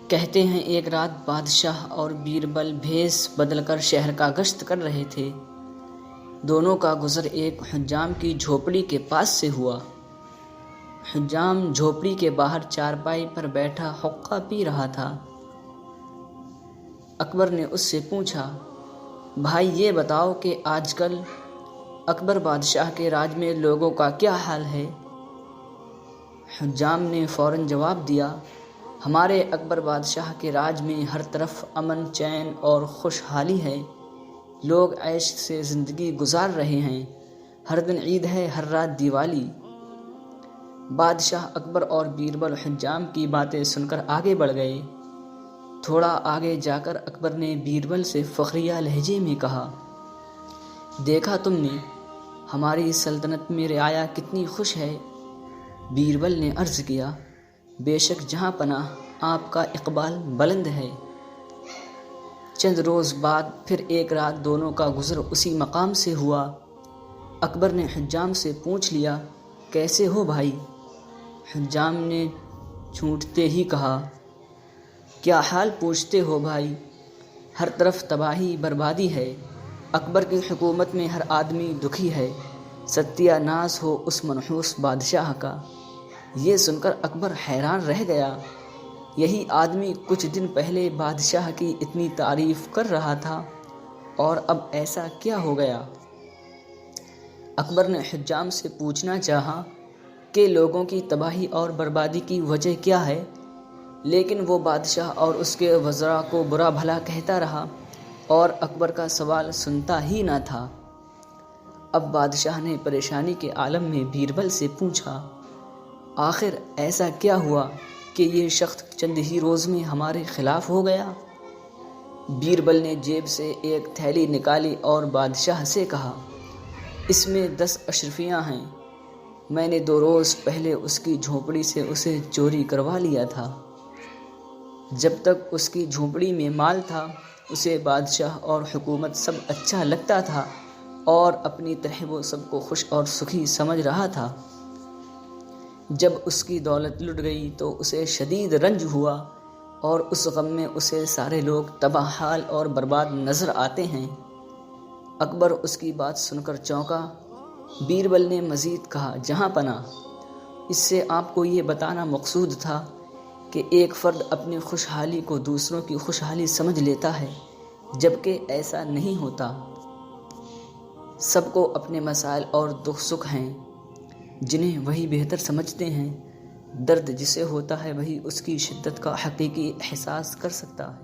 کہتے ہیں ایک رات بادشاہ اور بیربل بھیس بدل کر شہر کا گشت کر رہے تھے۔ دونوں کا گزر ایک حجام کی جھوپڑی کے پاس سے ہوا۔ حجام جھوپڑی کے باہر چارپائی پر بیٹھا حقہ پی رہا تھا۔ اکبر نے اس سے پوچھا، بھائی یہ بتاؤ کہ آج کل اکبر بادشاہ کے راج میں لوگوں کا کیا حال ہے؟ حجام نے فوراً جواب دیا، ہمارے اکبر بادشاہ کے راج میں ہر طرف امن چین اور خوشحالی ہے۔ لوگ عیش سے زندگی گزار رہے ہیں۔ ہر دن عید ہے، ہر رات دیوالی۔ بادشاہ اکبر اور بیربل حجام کی باتیں سن کر آگے بڑھ گئے۔ تھوڑا آگے جا کر اکبر نے بیربل سے فخریہ لہجے میں کہا، دیکھا تم نے ہماری سلطنت میں رعایا کتنی خوش ہے؟ بیربل نے عرض کیا، بے شک جہاں پناہ آپ کا اقبال بلند ہے۔ چند روز بعد پھر ایک رات دونوں کا گزر اسی مقام سے ہوا۔ اکبر نے حجام سے پوچھ لیا، کیسے ہو بھائی؟ حجام نے چھونٹتے ہی کہا، کیا حال پوچھتے ہو بھائی، ہر طرف تباہی بربادی ہے۔ اکبر کی حکومت میں ہر آدمی دکھی ہے۔ ستیہ ناش ہو اس منحوس بادشاہ کا۔ یہ سن کر اکبر حیران رہ گیا۔ یہی آدمی کچھ دن پہلے بادشاہ کی اتنی تعریف کر رہا تھا، اور اب ایسا کیا ہو گیا؟ اکبر نے حجام سے پوچھنا چاہا کہ لوگوں کی تباہی اور بربادی کی وجہ کیا ہے، لیکن وہ بادشاہ اور اس کے وزراء کو برا بھلا کہتا رہا اور اکبر کا سوال سنتا ہی نہ تھا۔ اب بادشاہ نے پریشانی کے عالم میں بیربل سے پوچھا، آخر ایسا کیا ہوا کہ یہ شخص چند ہی روز میں ہمارے خلاف ہو گیا؟ بیربل نے جیب سے ایک تھیلی نکالی اور بادشاہ سے کہا، اس میں 10 اشرفیاں ہیں۔ میں نے 2 روز پہلے اس کی جھونپڑی سے اسے چوری کروا لیا تھا۔ جب تک اس کی جھونپڑی میں مال تھا اسے بادشاہ اور حکومت سب اچھا لگتا تھا اور اپنی طرح وہ سب کو خوش اور سکھی سمجھ رہا تھا۔ جب اس کی دولت لٹ گئی تو اسے شدید رنج ہوا، اور اس غم میں اسے سارے لوگ تباہ حال اور برباد نظر آتے ہیں۔ اکبر اس کی بات سن کر چونکا۔ بیربل نے مزید کہا، جہاں پناہ، اس سے آپ کو یہ بتانا مقصود تھا کہ ایک فرد اپنی خوشحالی کو دوسروں کی خوشحالی سمجھ لیتا ہے، جبکہ ایسا نہیں ہوتا۔ سب کو اپنے مسائل اور دکھ سکھ ہیں، جنہیں وہی بہتر سمجھتے ہیں۔ درد جسے ہوتا ہے وہی اس کی شدت کا حقیقی احساس کر سکتا ہے۔